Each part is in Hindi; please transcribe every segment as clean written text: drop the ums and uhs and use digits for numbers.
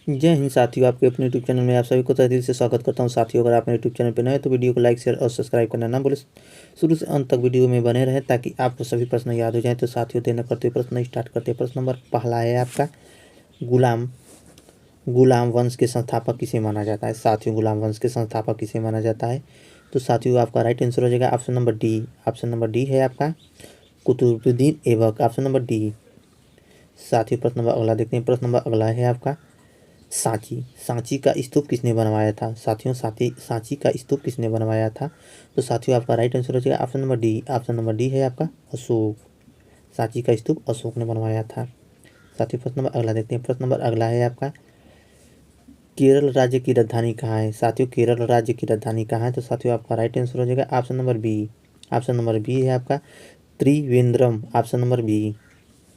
जय हिंद साथियों, आपके अपने यूट्यूब चैनल में आप सभी को तहे दिल से स्वागत करता हूं। साथियों, अगर आप मेरे यूट्यूब चैनल पर नए हैं तो वीडियो को लाइक शेयर और सब्सक्राइब करना ना भूलें। शुरू से अंत तक वीडियो में बने रहें ताकि आपको सभी प्रश्न याद हो जाएं। तो साथियों, देना करते हुए प्रश्न स्टार्ट करते हैं। प्रश्न नंबर पहला है आपका, गुलाम वंश के संस्थापक किसे माना जाता है? साथियों, गुलाम वंश के संस्थापक किसे माना जाता है? तो साथियों, आपका राइट आंसर हो जाएगा option number D. Option number D है आपका Qutubuddin Aibak. Option number D. साथियों, प्रश्न नंबर अगला देखते हैं। प्रश्न नंबर अगला है आपका, सांची का स्तूप किसने बनवाया था? साथियों, सांची का स्तूप किसने बनवाया था? तो साथियों, आपका राइट आंसर हो जाएगा option number D. Option number D है आपका अशोक। सांची का स्तूप अशोक ने बनवाया था। साथियों, प्रश्न नंबर अगला देखते हैं। प्रश्न नंबर अगला है आपका, केरल राज्य की राजधानी कहाँ है? साथियों, केरल राज्य की राजधानी कहाँ है? तो साथियों, आपका राइट आंसर हो जाएगा option number B. Option number B है आपका त्रिवेंद्रम। Option number B.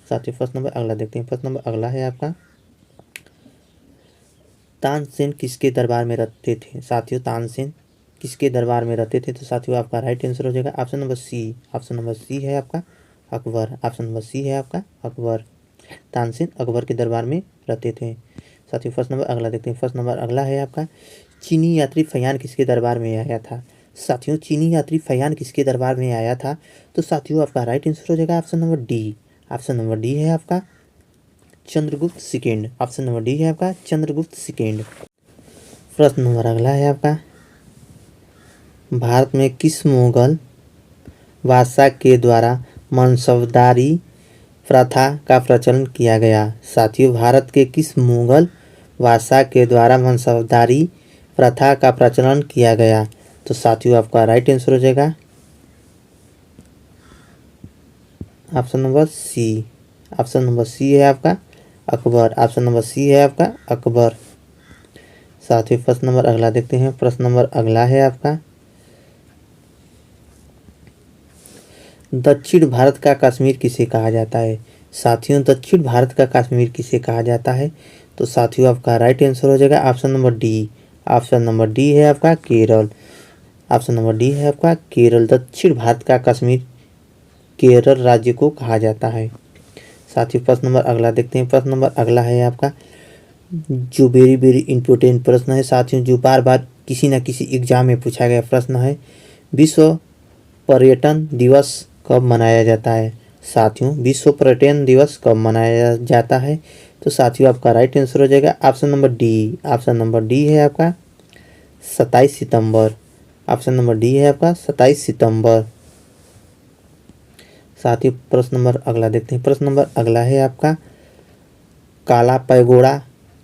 साथियों, प्रश्न नंबर अगला देखते हैं। प्रश्न नंबर अगला है आपका, तानसेन किसके दरबार में रहते थे? साथियों, तानसेन किसके दरबार में रहते थे? तो साथियों, आपका राइट आंसर हो जाएगा option number C. Option number C है आपका अकबर। ऑप्शन नंबर सी है आपका अकबर। तानसेन अकबर के दरबार में रहते थे। साथियों, फर्स्ट नंबर अगला देखते हैं। फर्स्ट नंबर अगला है आपका, चीनी यात्री फयान किसके दरबार में आया था? साथियों, चीनी यात्री फयान किसके दरबार में आया था? तो साथियों, आपका राइट आंसर हो जाएगा option number D. Option number D है आपका Chandragupta second. Option number D है आपका चंद्रगुप्त सेकेंड। प्रश्न नंबर अगला है आपका, भारत में किस मुगल बादशाह के द्वारा मनसबदारी प्रथा का प्रचलन किया गया? साथियों, भारत के किस मुगल बादशाह के द्वारा मनसबदारी प्रथा का प्रचलन किया गया? तो साथियों, आपका राइट आंसर हो जाएगा option number C. Option number C है आपका अकबर। ऑप्शन नंबर सी है आपका अकबर। साथियों, प्रश्न नंबर अगला देखते हैं। प्रश्न नंबर अगला है आपका, दक्षिण भारत का कश्मीर किसे कहा जाता है? साथियों, दक्षिण भारत का कश्मीर किसे कहा जाता है? तो साथियों, आपका राइट आंसर हो जाएगा option number D. Option number D है आपका केरल। ऑप्शन नंबर डी है आपका केरल। दक्षिण भारत का कश्मीर केरल राज्य को कहा जाता है। साथियों, प्रश्न नंबर अगला देखते हैं। प्रश्न नंबर अगला है आपका, जो वेरी वेरी इंपॉर्टेंट प्रश्न है साथियों, जो बार बार किसी न किसी एग्जाम में पूछा गया प्रश्न है, विश्व पर्यटन दिवस कब मनाया जाता है? साथियों, विश्व पर्यटन दिवस कब मनाया जाता है? तो साथियों, आपका राइट आंसर हो जाएगा option number D. Option number D है आपका 27 सितंबर। ऑप्शन नंबर डी है आपका 27 सितंबर। साथियों, प्रश्न नंबर अगला देखते हैं। प्रश्न नंबर अगला है आपका, काला पैगोडा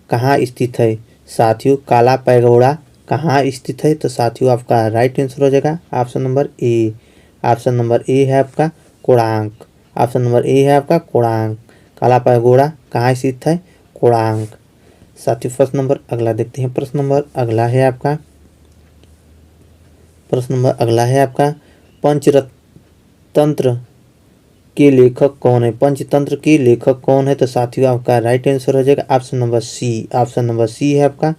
कहाँ स्थित है? साथियों, काला पैगोडा कहाँ स्थित है? तो साथियों, आपका राइट आंसर हो जाएगा option number A. Option number A है आपका कोणार्क। ऑप्शन नंबर ए है आपका कोणार्क। काला पैगोडा कहाँ स्थित है? कोणार्क। साथियों, प्रश्न नंबर अगला देखते हैं। प्रश्न नंबर अगला है आपका, प्रश्न नंबर अगला है आपका, पंचतंत्र के लेखक कौन है? पंचतंत्र के लेखक कौन है? तो साथियों, आपका राइट आंसर हो जाएगा option number C. Option number C है आपका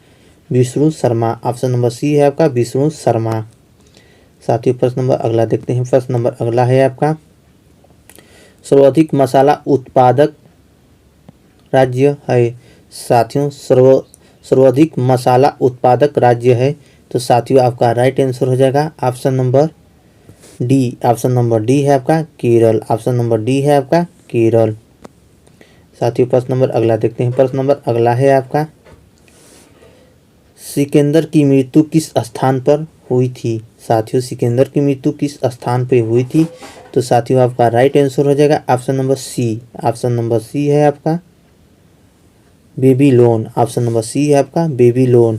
Vishnu Sharma. Option number C है आपका विष्णु शर्मा। साथियों, प्रश्न नंबर अगला देखते हैं। प्रश्न नंबर अगला है आपका, सर्वाधिक मसाला उत्पादक राज्य है? साथियों, सर्वाधिक मसाला उत्पादक राज्य है? तो साथियों, आपका राइट आंसर हो जाएगा option number D. Option number D है आपका केरल। ऑप्शन नंबर डी है आपका केरल। साथियों, प्रश्न नंबर अगला देखते हैं। प्रश्न नंबर अगला है आपका, सिकंदर की मृत्यु किस स्थान पर हुई थी? साथियों, सिकंदर की मृत्यु किस स्थान पर हुई थी? तो साथियों, आपका राइट आंसर हो जाएगा option number C. Option number C है आपका बेबीलोन। ऑप्शन नंबर सी है आपका बेबीलोन।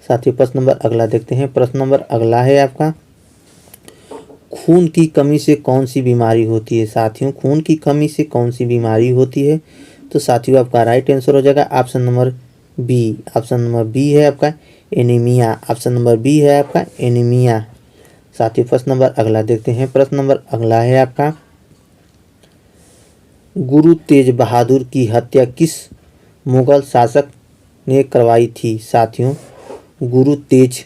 साथियों, प्रश्न नंबर अगला देखते हैं। प्रश्न नंबर अगला है आपका, खून की कमी से कौन सी बीमारी होती है? साथियों, खून की कमी से कौन सी बीमारी होती है? तो साथियों, आपका राइट आंसर हो जाएगा option number B. Option number B है आपका एनीमिया। ऑप्शन नंबर बी है आपका एनीमिया। साथियों, प्रश्न नंबर अगला देखते हैं। प्रश्न नंबर अगला है आपका, गुरु तेज बहादुर की हत्या किस मुगल शासक ने करवाई थी? साथियों, गुरु तेज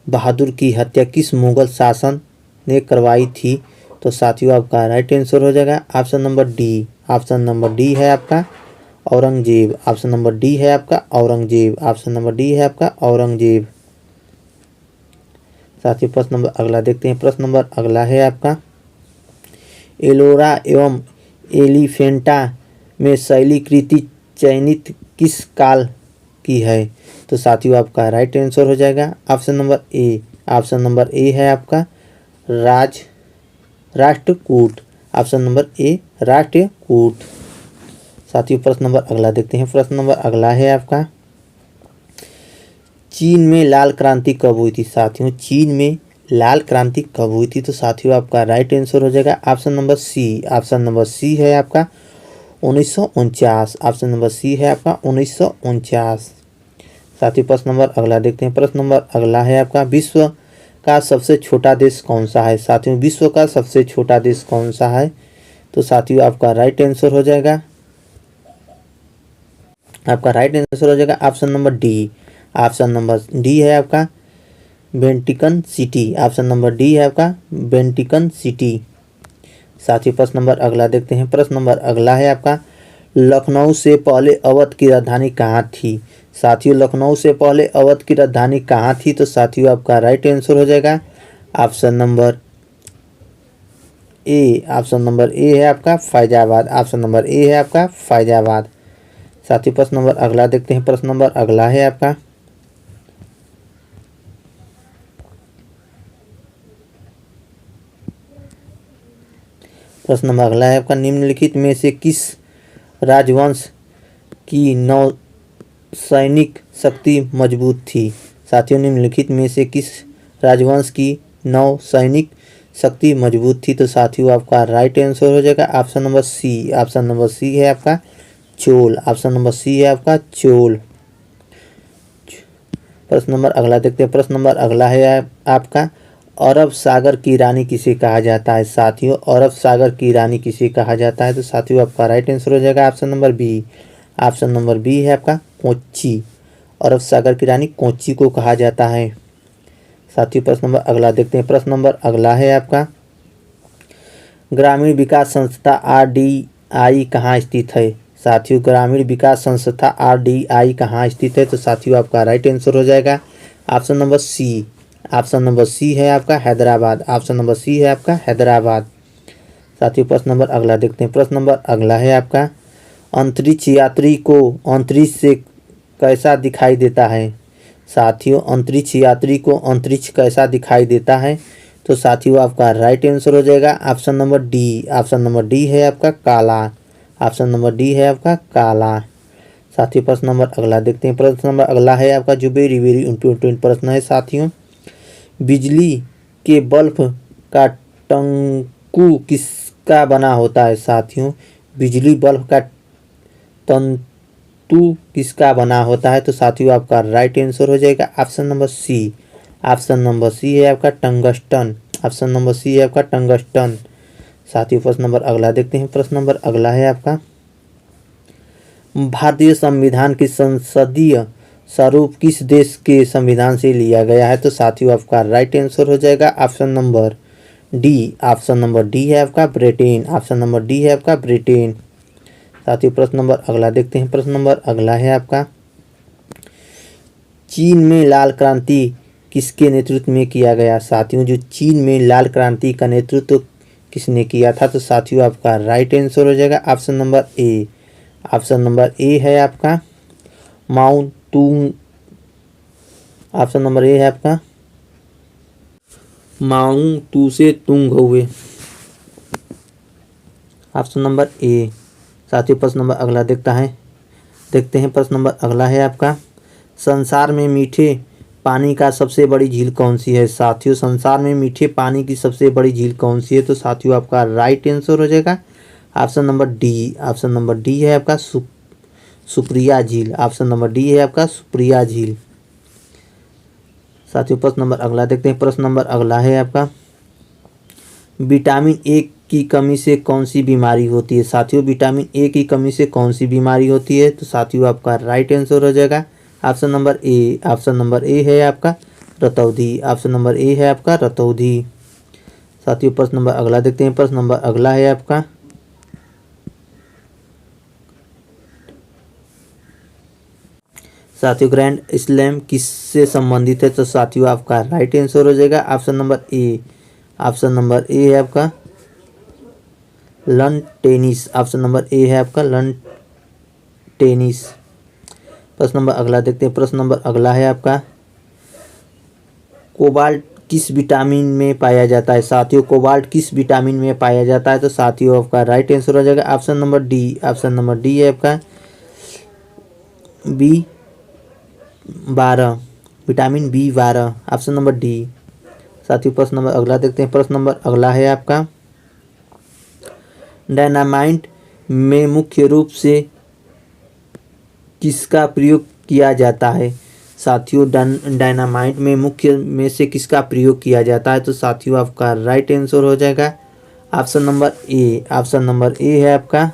बहादुर की हत्या किस मुगल शासन ने करवाई थी? तो साथियों, आपका राइट आंसर हो जाएगा option number D. Option number D है आपका औरंगजेब। ऑप्शन नंबर डी है आपका औरंगजेब। ऑप्शन नंबर डी है आपका औरंगजेब। साथ ही प्रश्न नंबर अगला देखते हैं। प्रश्न नंबर अगला है आपका एलोरा एवं एलिफेंटा में शैलीकृति चयनित किस काल की है? तो साथियों आपका राइट आंसर हो जाएगा option number A. Option number A है आपका Rashtrakuta. Option number A Rashtrakuta. साथियों प्रश्न नंबर अगला देखते हैं। प्रश्न नंबर अगला है आपका चीन में लाल क्रांति कब हुई थी? साथियों चीन में लाल क्रांति कब हुई थी? तो साथियों आपका राइट आंसर हो जाएगा option number C. Option number C है आपका 1949। ऑप्शन नंबर सी है आपका 1949। साथियों प्रश्न नंबर अगला देखते हैं। प्रश्न नंबर अगला है आपका विश्व का सबसे छोटा देश कौन सा है? साथियों विश्व का सबसे छोटा देश कौन सा है? तो साथियों आपका राइट आंसर हो जाएगा option number D. Option number D है आपका Vatican city. Option number D है आपका वेटिकन सिटी। साथियों प्रश्न नंबर अगला देखते हैं। प्रश्न नंबर अगला है आपका लखनऊ से पहले अवध की राजधानी कहाँ थी? साथियों लखनऊ से पहले अवध की राजधानी कहाँ थी? तो साथियों आपका राइट आंसर हो जाएगा option number A. Option number A है आपका फैजाबाद। ऑप्शन नंबर ए है आपका फैजाबाद। साथियों प्रश्न नंबर अगला देखते हैं। प्रश्न नंबर अगला है आपका प्रश्न नंबर अगला है आपका निम्नलिखित में से किस राजवंश की नौसैनिक शक्ति मजबूत थी? साथियों निम्नलिखित में से किस राजवंश की नौसैनिक शक्ति मजबूत थी? तो साथियों आपका राइट आंसर हो जाएगा option number C. Option number C है आपका चोल। ऑप्शन नंबर सी है आपका चोल। प्रश्न नंबर अगला देखते हैं। प्रश्न नंबर अगला है आपका अरब सागर की रानी किसे कहा जाता है? साथियों अरब सागर की रानी किसे कहा जाता है? तो साथियों आपका राइट आंसर हो जाएगा option number B. Option number B है आपका कोच्चि। अरब सागर की रानी कोच्चि को कहा जाता है। साथियों प्रश्न नंबर अगला देखते हैं। प्रश्न नंबर अगला है आपका ग्रामीण विकास संस्था RDI कहाँ स्थित है? साथियों ग्रामीण विकास संस्था RDI कहाँ स्थित है? तो साथियों आपका राइट आंसर हो जाएगा option number C. Option number C है आपका हैदराबाद। ऑप्शन नंबर सी है आपका हैदराबाद। साथियों प्रश्न नंबर अगला देखते हैं। प्रश्न नंबर अगला है आपका अंतरिक्ष यात्री को अंतरिक्ष से कैसा दिखाई देता है? साथियों अंतरिक्ष यात्री को अंतरिक्ष कैसा दिखाई देता है? तो साथियों आपका राइट आंसर हो जाएगा option number D. Option number D है आपका काला। ऑप्शन नंबर डी है आपका काला। साथियों प्रश्न नंबर अगला देखते हैं। प्रश्न नंबर अगला है आपका जो वेरी वेरी इंपॉर्टेंट प्रश्न है। साथियों बिजली के बल्ब का टंकू किसका बना होता है? साथियों बिजली बल्ब का तंतु किसका बना होता है? तो साथियों आपका राइट आंसर हो जाएगा option number C. Option number C है आपका टंगस्टन। ऑप्शन नंबर सी है आपका टंगस्टन। साथियों प्रश्न नंबर अगला देखते हैं। प्रश्न नंबर अगला है आपका भारतीय संविधान की संसदीय स्वरूप किस देश के संविधान से लिया गया है? तो साथियों आपका राइट आंसर हो जाएगा option number D. Option number D है आपका ब्रिटेन। ऑप्शन नंबर डी है आपका ब्रिटेन। साथियों प्रश्न नंबर अगला देखते हैं। प्रश्न नंबर अगला है आपका चीन में लाल क्रांति किसके नेतृत्व में किया गया? साथियों जो चीन में लाल क्रांति का नेतृत्व किसने किया था? तो साथियों आपका राइट आंसर हो जाएगा option number A. Option number A है आपका माओ तुंग। ऑप्शन नंबर ए है आपका माओ तू से तुंग हुए। Option number A. साथियों प्रश्न नंबर अगला देखते हैं। प्रश्न नंबर अगला है आपका संसार में मीठे पानी का सबसे बड़ी झील कौन सी है? साथियों संसार में मीठे पानी की सबसे बड़ी झील कौन सी है? तो साथियों आपका राइट आंसर हो जाएगा option number D. Option number D है आपका सुप्रिया झील। ऑप्शन नंबर डी है आपका सुप्रिया झील। साथियों प्रश्न नंबर अगला देखते हैं। प्रश्न नंबर अगला है आपका विटामिन ए की कमी से कौन सी बीमारी होती है? साथियों विटामिन ए की कमी से कौन सी बीमारी होती है? तो साथियों आपका राइट आंसर हो जाएगा option number A. Option number A है आपका रतौंधी। ऑप्शन नंबर ए है आपका रतौंधी। साथियों प्रश्न नंबर अगला देखते हैं। प्रश्न नंबर अगला है आपका साथियों ग्रैंड स्लैम किससे संबंधित है? तो साथियों आपका राइट आंसर हो जाएगा option number A. Option number A है आपका lawn tennis. Option number A है आपका लन टेनिस। प्रश्न नंबर अगला देखते हैं। प्रश्न नंबर अगला है आपका कोबाल्ट किस विटामिन में पाया जाता है? साथियों कोबाल्ट किस विटामिन में पाया जाता है? तो साथियों आपका राइट आंसर हो जाएगा option number D. Option number D है आपका B12, vitamin B12, option number D. साथियों प्रश्न नंबर अगला देखते हैं। प्रश्न नंबर अगला है आपका डायनामाइट में मुख्य रूप से किसका प्रयोग किया जाता है? साथियों डायनामाइट में मुख्य में से किसका प्रयोग किया जाता है? तो साथियों आपका राइट आंसर हो जाएगा option number A. Option number A है आपका